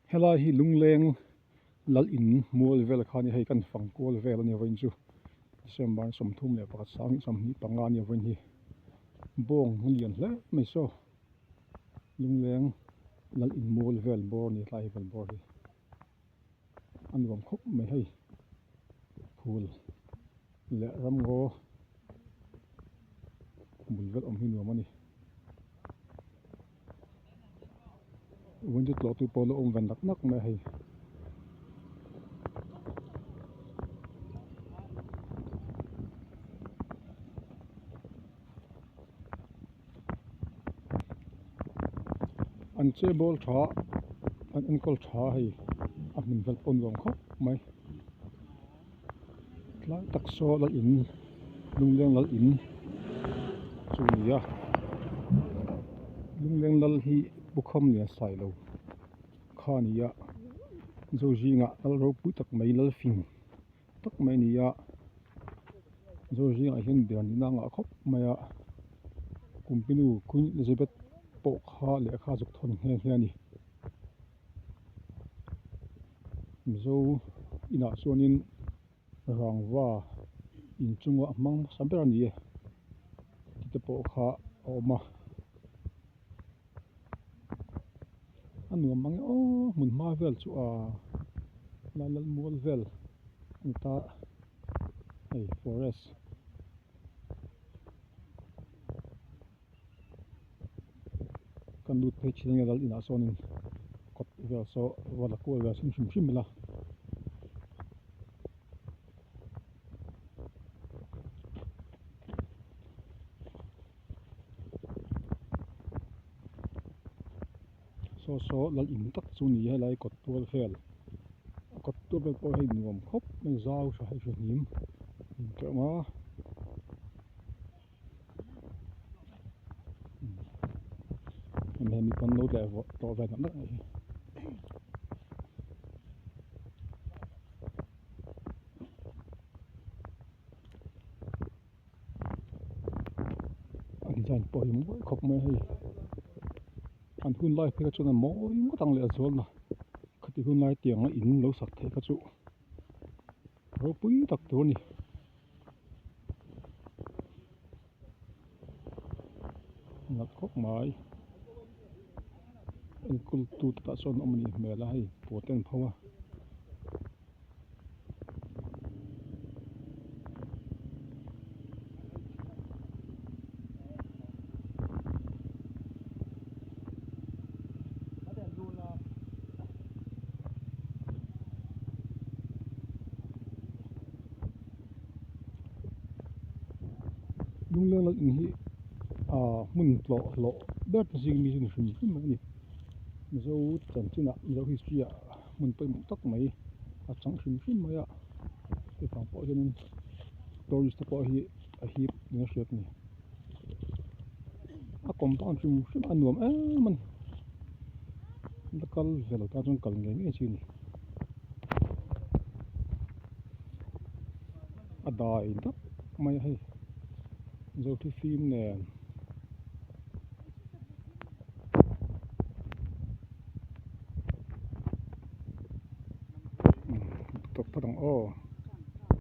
helai hi lungleng lal in mual vel khani hei kan fangkol vel ani vain chu December somthum le pakhat sang som ni panga ni vain hi bong lian hle mai so lungleng lal in mual vel bor ni hlai vel bor hi an rom khop mai hei phul le ram go bul vel om hi nuam aniวันจุดหลอดตัวโปโลองวันหลักนักไม่ให้อันเจ็บบอลช้าอันก็ช้าให้อันมันเป็นปนรวมเขาไหมแล้วตักโซ่ละอินลุงเลี้ยงละอินสุนียะลุงเลี้ยงละที่บุคคลเนี่ยใส่เราข้านี่ยะโจจีงะละเราปุตักไม่ละฟิงตักไม่นี่ยะโจจีงะเห็นเดือนนี้นางะคบไม่ยะกุมพินูคุณจะเป็นโปะข้าเหลือข้าจุกทนเฮียนี่โจอินาส่วนนี้รังว่าอินจุงว่ามังสัมเปรานี่ที่จะโปะข้าออกมาอันนู้นมังโอ้มุนมาเวลชัวลาลมัวเวลนี่ตาไอ้ forest กันดูเพจที่นี่เราอินาส่วนนี้กดเวลโซวันละกูเวลชิมละโซเราอินตักส่วนนี้ให้ไล่กดตัวเฟลกดตัวเฟลพอให้หน่วมครบไม่เจ้าใช้ช่วยนิ่มเจ้ามามันมีคนโน้ตแล้วต่อไปนั่นแหละอันนี้จะปล่อยมันครบไม่ให้อันหุ่นไล่เพื่อจนมันมอยมันตั้งเลยส่วนนะคดีหุ่นไล่เตียงอินเราสักเทกจุเราปุ้ยตักตัวนี่นัดครบไม้อันกุลตูตะส่วนอมันนี่เมื่อไรปวดเต้นเพราะว่าลุงเรื่องเราอินที่มุนหล่อเด็ดสิ่งมีสิ่งสิ่งขึ้นมานี่มันจะจันทร์น่ะมันจะ history มันไปมันตักไหมจังสิ่งขึ้นมาอ่ะไปฟังพอเห็นตัวอยู่สปอร์ฮีฮีบเนี่ยเชือกนี่กอมตอนสิ่งอันนวมมันตะกัลเวลาตาจงกัลเงี้ยนี่สิ่งได้ตักไม่ให้เจ้าที่ฟิล์มเนี่ย